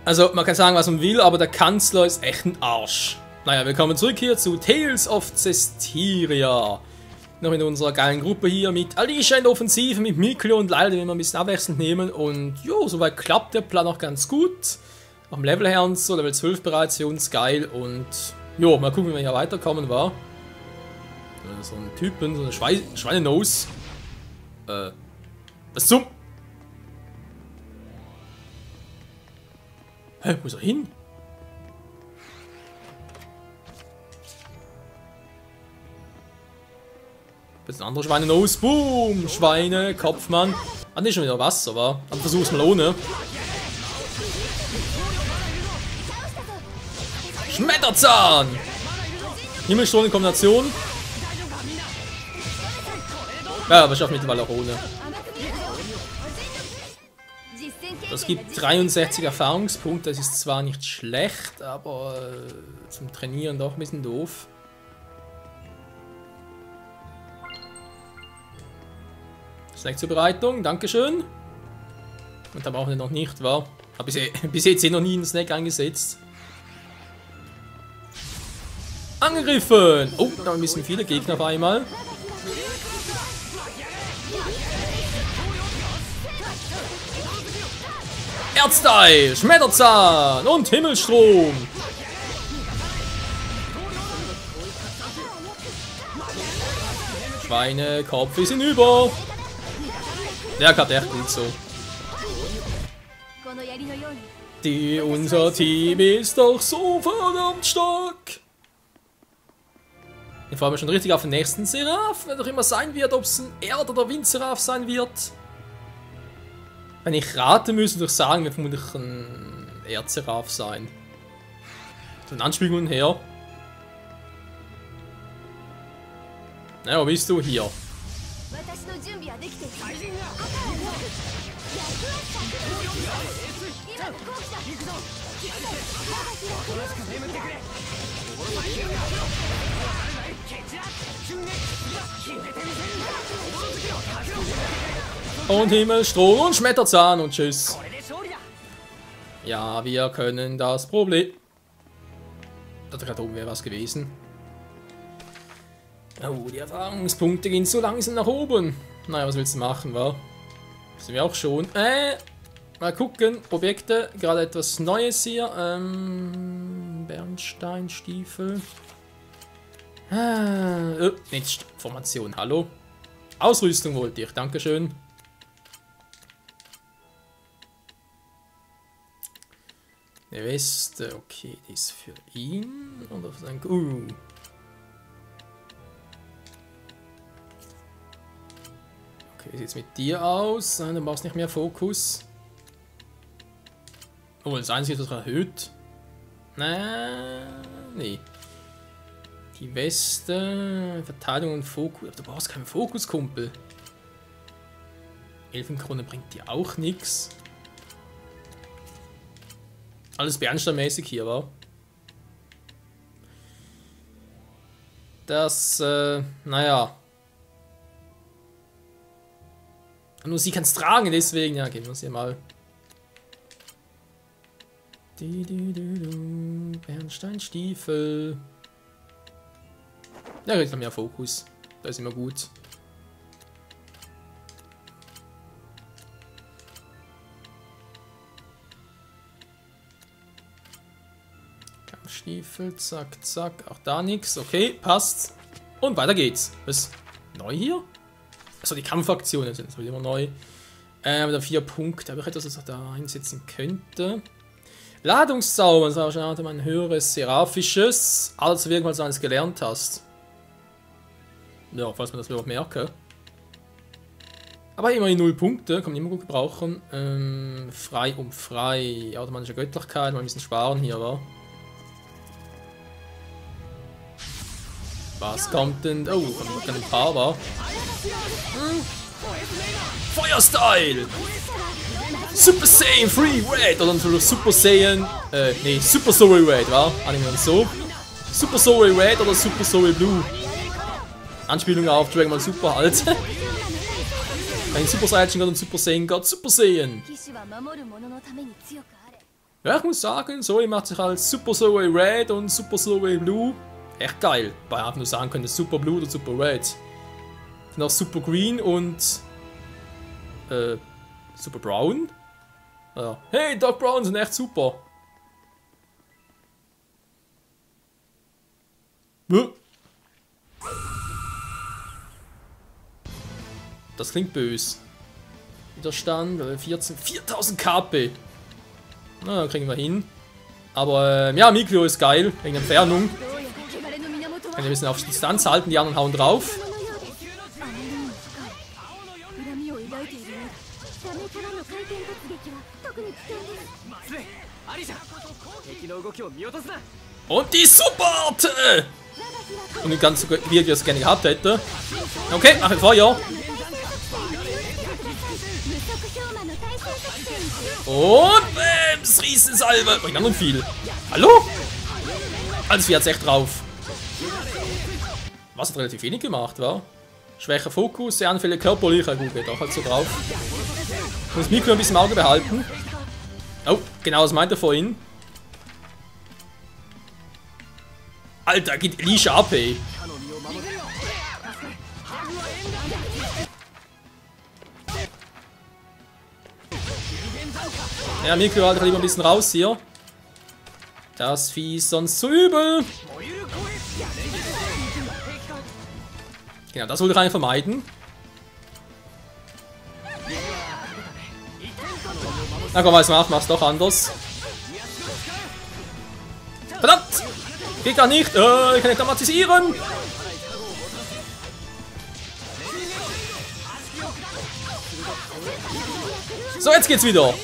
Also, man kann sagen, was man will, aber der Kanzler ist echt ein Arsch. Naja, willkommen zurück hier zu Tales of Zestiria. Noch in unserer geilen Gruppe hier mit Alicia in der Offensive, mit Miklo und Leila, den wir ein bisschen abwechselnd nehmen. Und jo, soweit klappt der Plan auch ganz gut. Auch im Level her und so, Level 12 bereits für uns, geil. Und jo, mal gucken, wie wir hier weiterkommen, war. So ein Typen, so eine Schweinenose. Was zum... Hä, wo ist er hin? Jetzt ein anderer Schweinenose. Boom! Schweine, Kopfmann. Ah, nicht schon wieder Wasser, war. Aber versuch's mal ohne. Schmetterzahn! Himmelstrom in Kombination. Ja, aber schafft mittlerweile auch ohne. Das gibt 63 Erfahrungspunkte. Das ist zwar nicht schlecht, aber zum Trainieren doch ein bisschen doof. Snackzubereitung, dankeschön. Und da brauchen wir noch nicht, wa? Hab bis jetzt noch nie einen Snack eingesetzt. Angegriffen! Oh, da haben ein bisschen viele Gegner auf einmal. Erdstyle, Schmetterzahn und Himmelstrom. Schweine, Kopf ist hinüber. Der klappt echt gut so. Unser Team ist doch so verdammt stark. Ich freue mich schon richtig auf den nächsten Seraph, wer doch immer sein wird, ob es ein Erd- oder Wind-Seraph sein wird. Wenn ich raten müsste, würde ich sagen, wird vermutlich ein Erd-Seraph sein. Von Anspielungen her. Na, wo bist du? Hier. Und Himmelstrom und Schmetterzahn und tschüss. Ja, wir können das Problem. Da gerade oben wäre was gewesen. Oh, die Erfahrungspunkte gehen so langsam nach oben. Naja, was willst du machen, wa? Das sind wir auch schon. Mal gucken. Objekte. Gerade etwas Neues hier. Bernsteinstiefel. Nicht Formation. Hallo. Ausrüstung wollte ich. Dankeschön. Eine Weste. Okay, die ist für ihn. Oder für sein... Okay, wie sieht es mit dir aus? Nein, du brauchst nicht mehr Fokus. Oh, das Einzige, das erhöht. Nee. Die Weste, Verteidigung und Fokus. Aber du brauchst keinen Fokus, Kumpel. Elfenkrone bringt dir auch nichts. Alles Bernsteinmäßig hier, wa? Das, naja. Nur sie kann es tragen, deswegen, ja, geben wir es hier mal. Bernsteinstiefel. Ja, kriegt noch mehr Fokus. Da ist immer gut. Kampfstiefel, zack, zack. Auch da nichts. Okay, passt. Und weiter geht's. Was? Neu hier? Achso, die Kampfaktionen sind immer neu. Aber 4 Punkte. Aber ich etwas, was ich da einsetzen könnte. Ladungszauber. Das war wahrscheinlich ein höheres Seraphisches. Alles wirken, weil du eines gelernt hast. Ja, falls man das überhaupt merke. Aber immerhin 0 Punkte. Kann man immer gut gebrauchen. Frei um frei. Automatische Göttlichkeit. Mal ein bisschen sparen hier, wa? Was kommt denn? Oh, kommt ein paar, wa? Feuerstyle! Super Saiyan Free Red! Oder natürlich Super Saiyan. Nee, Super Soul Red, wa? Animieren so. Super Soul Red oder Super Soul Blue. Anspielung auf Dragon Ball Super halt. Ein Super Saiyan Gott und Super Saiyan Gott. Super Saiyan! Ja, ich muss sagen, Zoe macht sich als Super Zoe Red und Super Zoe Blue echt geil. Weil ich einfach nur sagen könnte, Super Blue oder Super Red. Noch Super Green und Super Brown. Ja. Hey, Doc Brown sind echt super. Das klingt böse. Widerstand, 14, 4000 KP. Na, kriegen wir hin. Aber ja, Mikleo ist geil, wegen Entfernung. Kann ein bisschen auf Distanz halten, die anderen hauen drauf. Und die Support! Und nicht ganz so gut, wie ich es gerne gehabt hätte. Okay, mach ein Feuer. Und Bams, Riesensalve. Oh, ich habe noch viel. Hallo? Alles wie hat's echt drauf. Was hat relativ wenig gemacht, war? Schwächer Fokus, sehr anfällige körperliche. Gut, geht auch halt so drauf. Ich muss Mikro ein bisschen im Auge behalten. Oh, genau, das meinte er vorhin. Alter, geht Elisha ab, ey. Ja, Mikro halt lieber ein bisschen raus hier. Das Vieh ist sonst zu übel. Genau, das wollte ich eigentlich vermeiden. Na komm, was mach's doch anders. Verdammt! Geht gar nicht! Ich kann nicht dramatisieren! So, jetzt geht's wieder!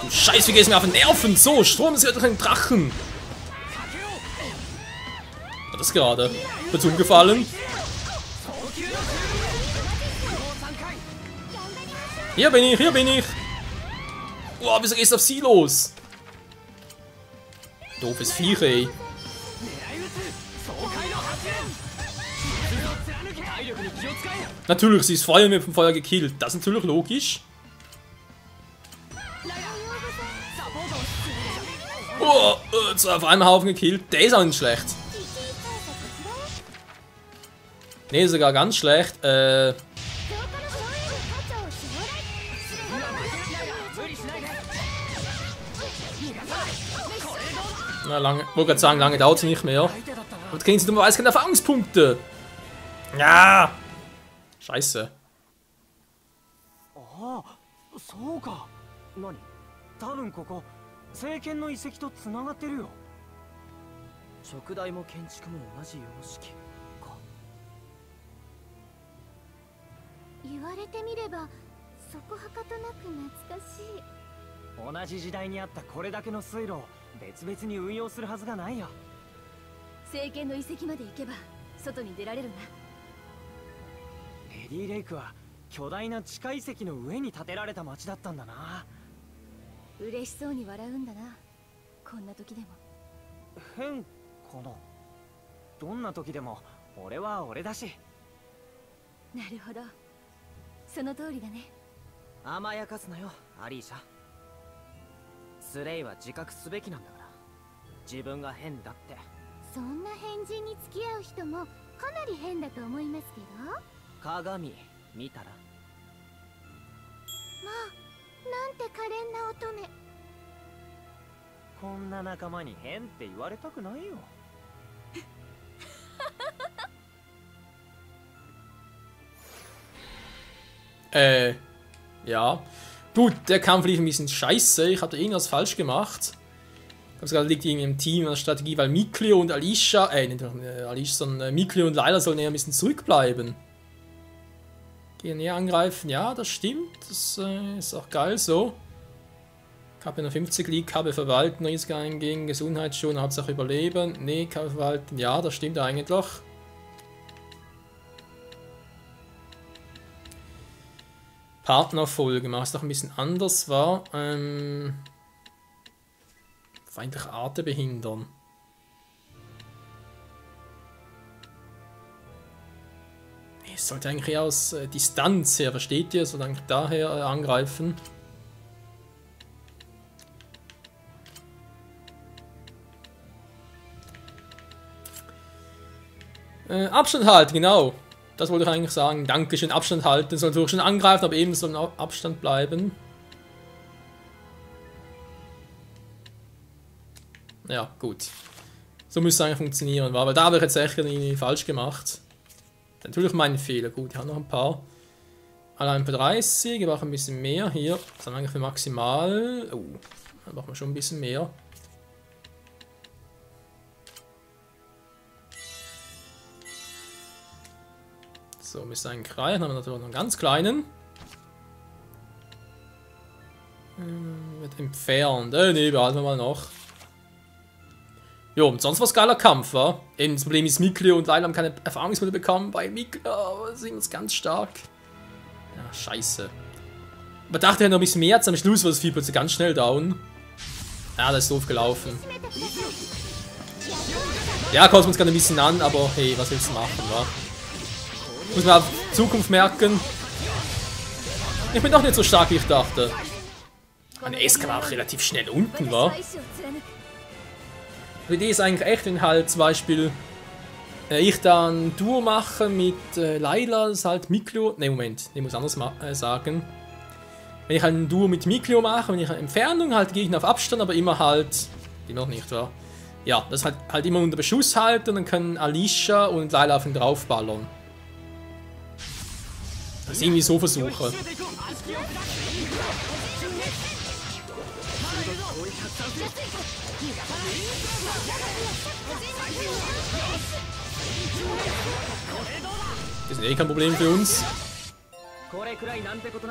Du Scheiße, wie geht's mir auf den Nerven? So, Strom ist ja doch ein Drachen! Was ist das gerade? Wird's umgefallen? Hier bin ich, hier bin ich! Boah, wieso gehst du auf sie los? Doofes Viech, ey. Natürlich, sie ist Feuer mit dem Feuer gekillt. Das ist natürlich logisch. Oh, zwei auf einem Haufen gekillt. Der ist auch nicht schlecht. Nee, sogar ganz schlecht. Na, lange. Ich wollte gerade sagen, lange dauert sie nicht mehr. Aber jetzt kriegen sie dummerweise keine Erfahrungspunkte. Ja! Scheiße. Ah, そうか。何？多分ここ聖剣の遺跡とつながってるよ。食台も建築も同じ様式か。言われてみればそこはかとなく懐かしい。同じ時代にあったこれだけの水路を別々に運用するはずがないよ。聖剣の遺跡まで行けば外に出られるな。レディレイクは巨大な地下遺跡の上に建てられた町だったんだな。嬉しそうに笑うんだな。こんな時でも。変かな。どんな時でも俺は俺だし。なるほど。その通りだね。甘やかすなよ、アリーシャ。スレイは自覚すべきなんだから。自分が変だって。そんな変人に付き合う人もかなり変だと思いますけど。鏡見たら。まあ、なんて可憐な乙女。こんな仲間に変って言われたくないよ。Ja. Gut, der Kampf lief ein bisschen scheiße. Ich habe da irgendwas falsch gemacht. Ich glaube, es liegt irgendwie im Team an der Strategie, weil Mikleo und Alicia, nicht Alicia, sondern Mikleo und Layla sollen eher ein bisschen zurückbleiben. Gehen näher angreifen, ja, das stimmt. Das ist auch geil so. KP 50 liegt, KP verwalten, Risiko eingehen, Gesundheit schon, Hauptsache überleben. Nee, KP verwalten, ja, das stimmt eigentlich doch. Partnerfolge, was noch ein bisschen anders war. Feindliche Arten behindern. Nee, sollte eigentlich eher aus Distanz her, versteht ihr? Sollte eigentlich daher angreifen. Abstand halten, genau. Das wollte ich eigentlich sagen. Dankeschön, Abstand halten. Soll natürlich schon angreifen, aber eben soll ein Abstand bleiben. Ja, gut. So müsste es eigentlich funktionieren, aber da habe ich jetzt echt irgendwie falsch gemacht. Natürlich mein Fehler. Gut, ich habe noch ein paar. Allein für 30, ich brauche ein bisschen mehr hier. Das haben wir eigentlich für maximal. Oh, dann brauchen wir schon ein bisschen mehr. So, müsste eigentlich reichen. Dann haben wir natürlich noch einen ganz kleinen. Wird entfernt. Ne, behalten wir mal noch. Jo, und sonst was geiler Kampf, wa? Eben das Problem ist, Mikleo und Layla haben keine Erfahrungspunkte bekommen. Bei Mikleo sind wir ganz stark. Ja, scheiße. Man dachte ja noch ein bisschen mehr, jetzt am Schluss war das Vieh plötzlich ganz schnell down. Ja, das ist doof gelaufen. Ja, kostet uns gerade ein bisschen an, aber hey, was willst du machen, wa? Muss man auf Zukunft merken. Ich bin doch nicht so stark, wie ich dachte. Meine Eska war auch relativ schnell unten, wa? Die Idee ist eigentlich echt, wenn halt zum Beispiel ich dann ein Duo mache mit Layla, das ist halt Mikleo. Ne, Moment, ich muss anders sagen. Wenn ich halt ein Duo mit Mikleo mache, wenn ich eine Entfernung halt Gegner auf Abstand, aber immer halt. Immer noch nicht, wa? Ja, das halt immer unter Beschuss halten und dann können Alicia und Layla auf ihn draufballern. Das irgendwie so versuche. Das ist eh kein Problem für uns.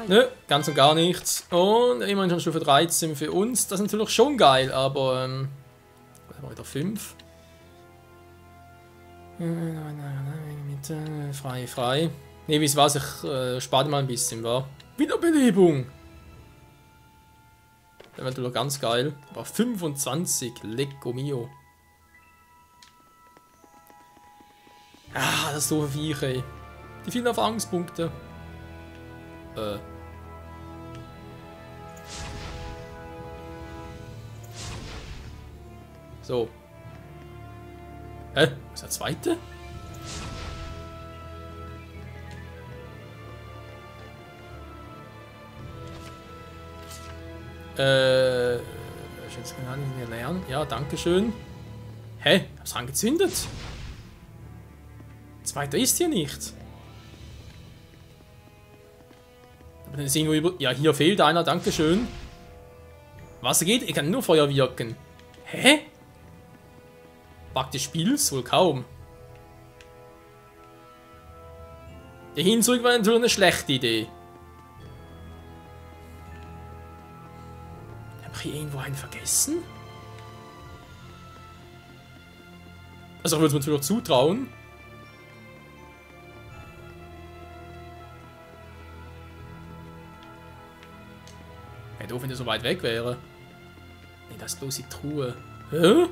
Nö, ganz und gar nichts. Und immerhin schon Stufe 13 für uns. Das ist natürlich schon geil, aber wieder 5. Frei. Ne, wie es war, ich spare mal ein bisschen, wa? Wiederbelebung! Das wäre natürlich ganz geil. Aber 25, Lecco mio. Ah, das ist so ein Viech, ey. Die vielen Erfahrungspunkte. So. Hä? Was ist der zweite? Ich jetzt gar nicht mehr lernen. Ja, danke schön. Hä? Hab's angezündet? Zweiter ist hier nicht. Aber dann ist irgendwo über. Ja, hier fehlt einer, danke schön. Wasser geht? Ich kann nur Feuer wirken. Hä? Bug des Spiels? Wohl kaum. Der Hin zurück war natürlich eine schlechte Idee. Habe ich hier irgendwo einen vergessen? Also ich würde es mir natürlich auch zutrauen. Wäre doof, wenn der so weit weg wäre. Nee, das ist bloß die Truhe. Hä?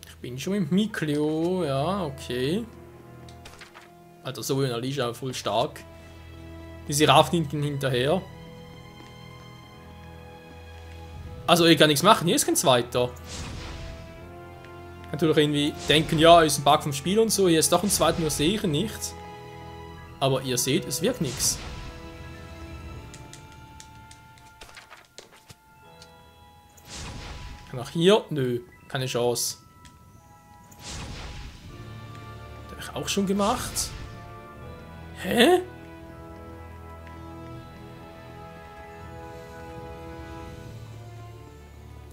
Ich bin schon mit Mikleo, ja, okay. Alter, so wie Alicia voll stark. Die Seraph hinten hinterher. Also, ich kann nichts machen, hier ist kein zweiter. Natürlich irgendwie denken, ja, ist ein Bug vom Spiel und so, hier ist doch ein zweiter, nur sehe ich ihn nicht. Aber ihr seht, es wirkt nichts. Kann auch hier? Nö, keine Chance. Das habe ich auch schon gemacht. Hä?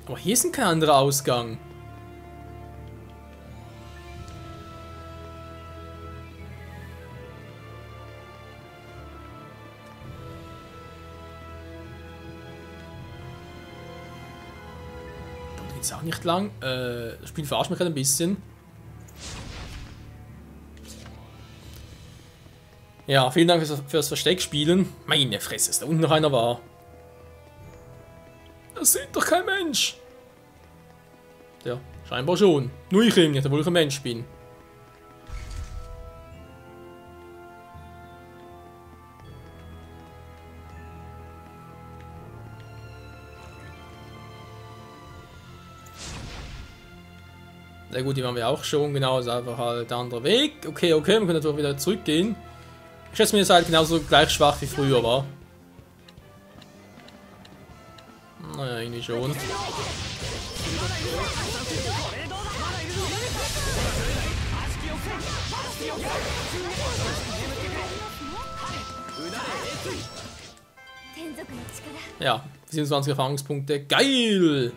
Aber hier ist kein anderer Ausgang. Jetzt auch nicht lang. Das Spiel verarscht mich gerade ein bisschen. Ja, vielen Dank fürs Versteckspielen. Meine Fresse, ist da unten noch einer war. Das sieht doch kein Mensch. Ja, scheinbar schon. Nur ich eben nicht, obwohl ich ein Mensch bin. Sehr gut, die waren wir auch schon. Genau, ist einfach halt der andere Weg. Okay, okay, wir können natürlich wieder zurückgehen. Ich schätze mir, ihr seid genauso gleich schwach wie früher, war. Naja, irgendwie schon. Ja, 27 Erfahrungspunkte. Geil!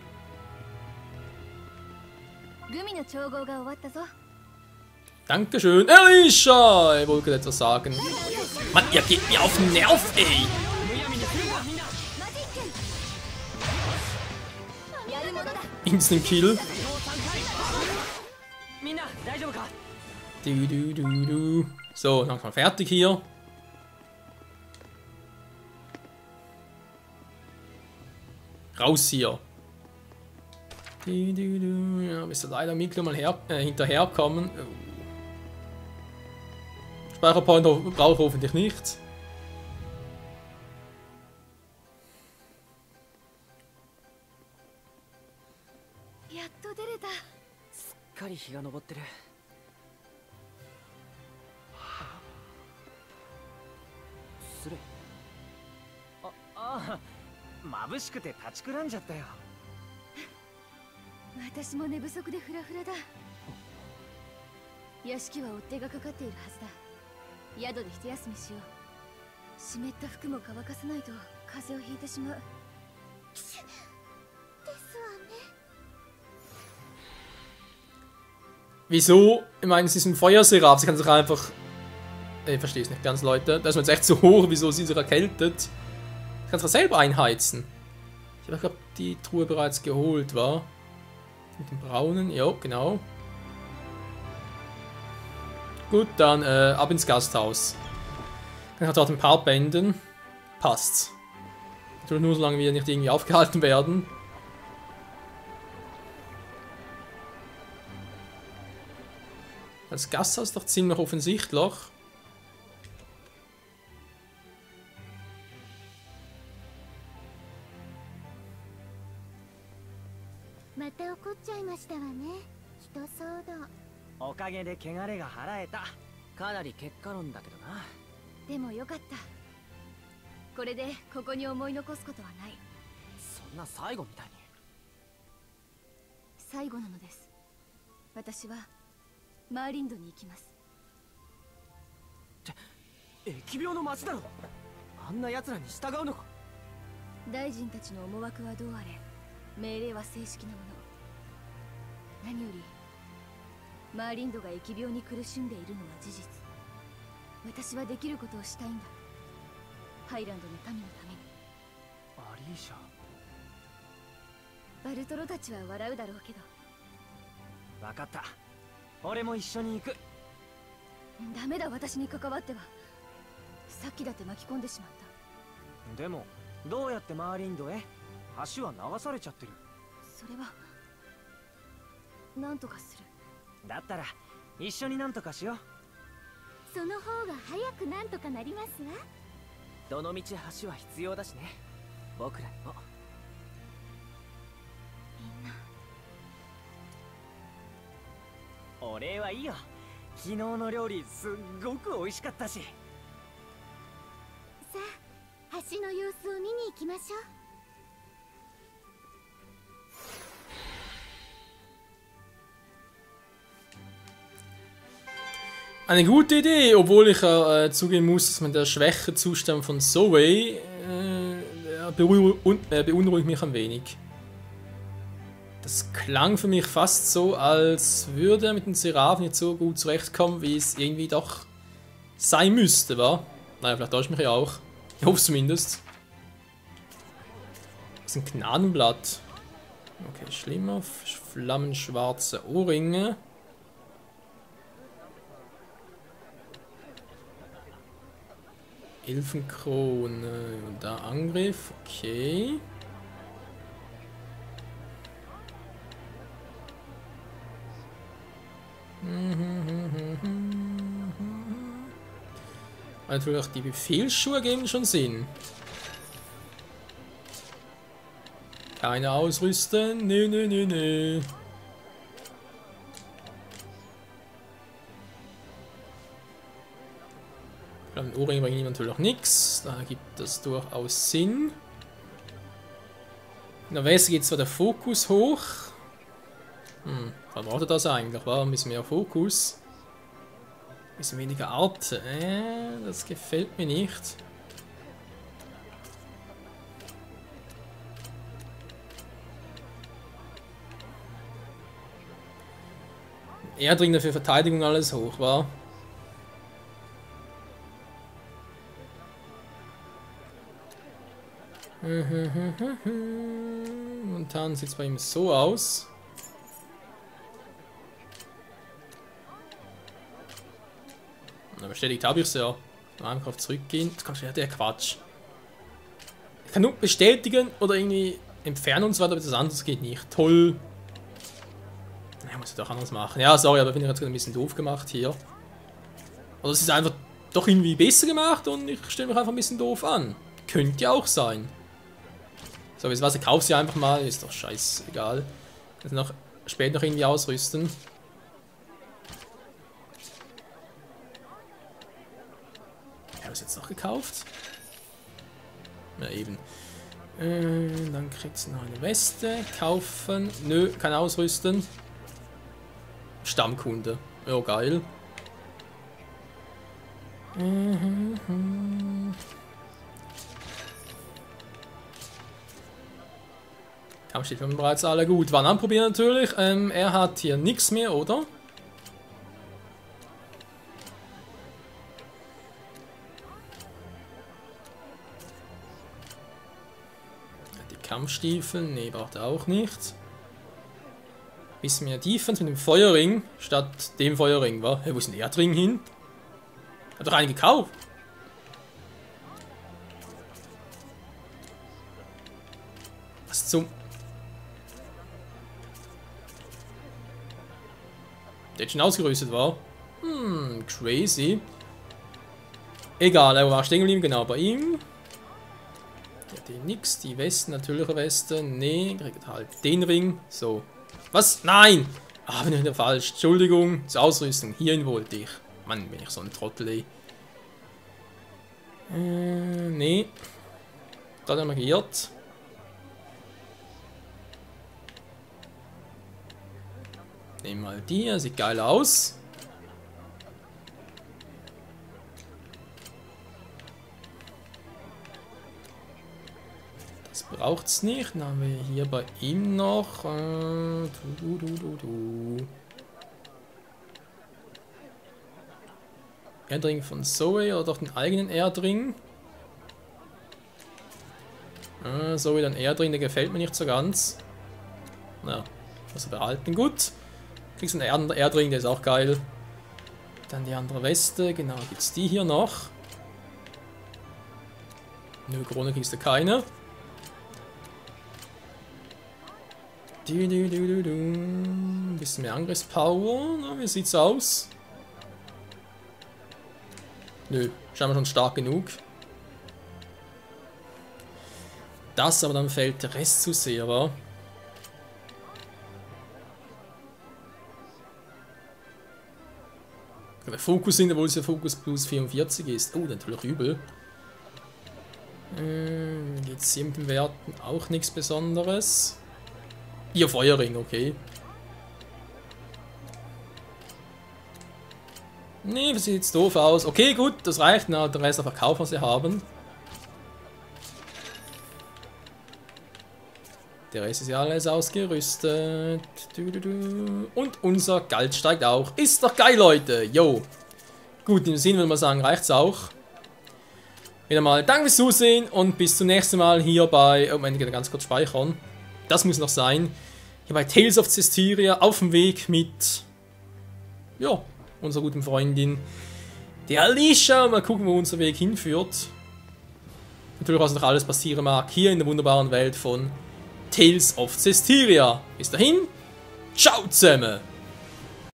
Dankeschön, Elisha! Ich wollte etwas sagen. Mann, ihr geht mir auf den Nerv, ey! Instant Kill. Du. So, langsam fertig hier. Raus hier. Ja, müsste leider Mikro mal hinterherkommen. Oh. Speicherpoint brauche ich hoffentlich nicht. Wieso? Ich meine, sie sind Feuerseraph, sie kann sich einfach... Ich verstehe es nicht ganz, Leute. Da ist man jetzt echt so hoch, wieso sie sich erkältet. Sie kann sich selber einheizen. Ich habe glaube die Truhe bereits geholt, war. Mit dem braunen, ja, genau. Gut, dann ab ins Gasthaus. Dann hat er dort ein paar Bänden. Passt's. Natürlich nur solange wir nicht irgendwie aufgehalten werden. Das Gasthaus ist doch ziemlich offensichtlich. Eine gute Idee, obwohl ich zugeben muss, dass man der Schwächezustand von Zoe beunruhigt mich ein wenig. Das klang für mich fast so, als würde er mit dem Seraph nicht so gut zurechtkommen, wie es irgendwie doch sein müsste, wa? Naja, vielleicht täusche ich mich ja auch. Ich hoffe es zumindest. Das ist ein Gnadenblatt. Okay, schlimmer. Flammenschwarze Ohrringe. Elfenkrone und da Angriff, okay. Natürlich, die Befehlsschuhe geben schon Sinn. Keine ausrüsten. Nö, nö, nö, nö. Beim Ohrring bringt ihm natürlich nichts. Da gibt es durchaus Sinn. In der Weste geht zwar der Fokus hoch. Was braucht das eigentlich? War ein bisschen mehr Fokus. Ein bisschen weniger Art. Das gefällt mir nicht. Er dringt für Verteidigung alles hoch, war. Momentan sieht es bei ihm so aus. Na, bestätigt habe ich es ja. Einfach auf zurückgehen. Das kann schon der Quatsch. Ich kann nur bestätigen oder irgendwie entfernen und so weiter, aber das anderes geht nicht. Toll. Ja, muss ich doch anders machen. Ja, sorry, aber finde ich jetzt ein bisschen doof gemacht hier. Oder es ist einfach doch irgendwie besser gemacht und ich stelle mich einfach ein bisschen doof an. Könnte ja auch sein. So, jetzt was, ich kaufe sie einfach mal. Ist doch scheißegal. Also noch später noch irgendwie ausrüsten. Ich habe es jetzt noch gekauft. Ja, eben. Dann kriegt sie noch eine Weste. Kaufen. Nö, kann ausrüsten. Stammkunde. Ja, geil. Kampfstil haben bereits alle gut. Waren anprobieren natürlich. Er hat hier nichts mehr, oder? Die Kampfstiefel, nee, braucht er auch nicht. Bisschen mehr Defense mit dem Feuerring statt dem Feuerring, wa? Hey, wo ist denn der Erdring hin? Hat doch einen gekauft. Was zum... Der jetzt schon ausgerüstet war. Crazy. Egal, er war stehen geblieben, genau bei ihm. Der hat den nix, die Westen, natürliche Weste. Nee, kriegt halt den Ring. So. Was? Nein! Ah, bin ich wieder falsch. Entschuldigung. Zur Ausrüstung. Hierhin wollte ich. Mann, bin ich so ein Trottel, ey. Nee. Da haben wir geirrt. Nehmen mal die, er sieht geil aus. Das braucht's nicht. Dann haben wir hier bei ihm noch. Erdring von Zoe oder doch den eigenen Erdring. Zoe, dann Erdring, der gefällt mir nicht so ganz. Na, also behalten, gut. Kriegst einen Erdring, der ist auch geil. Dann die andere Weste, genau, gibt's die hier noch. Nö, Krone kriegst du keine. Ein bisschen mehr Angriffspower, na, wie sieht's aus? Nö, scheinbar schon stark genug. Das aber dann fällt der Rest zu sehr, wa? Der Fokus sind, obwohl es ja Fokus plus 44 ist. Oh, natürlich übel. Geht's hier mit den Werten auch nichts Besonderes. Ihr Feuerring, okay. Nee, das sieht jetzt doof aus. Okay, gut, das reicht. Na, der Rest einfach kaufen, was sie haben. Der Rest ist ja alles ausgerüstet. Und unser Geld steigt auch. Ist doch geil, Leute. Yo. Gut, in dem Sinne würde man sagen, reicht's auch. Wieder mal danke fürs Zusehen und bis zum nächsten Mal hier bei... Oh, Moment, ich ganz kurz speichern. Das muss noch sein. Hier bei Tales of Zestiria auf dem Weg mit... Ja, unserer guten Freundin. Der Alicia. Mal gucken, wo unser Weg hinführt. Natürlich, was noch alles passieren mag. Hier in der wunderbaren Welt von... Tales of Zestiria. Bis dahin, ciao zusammen!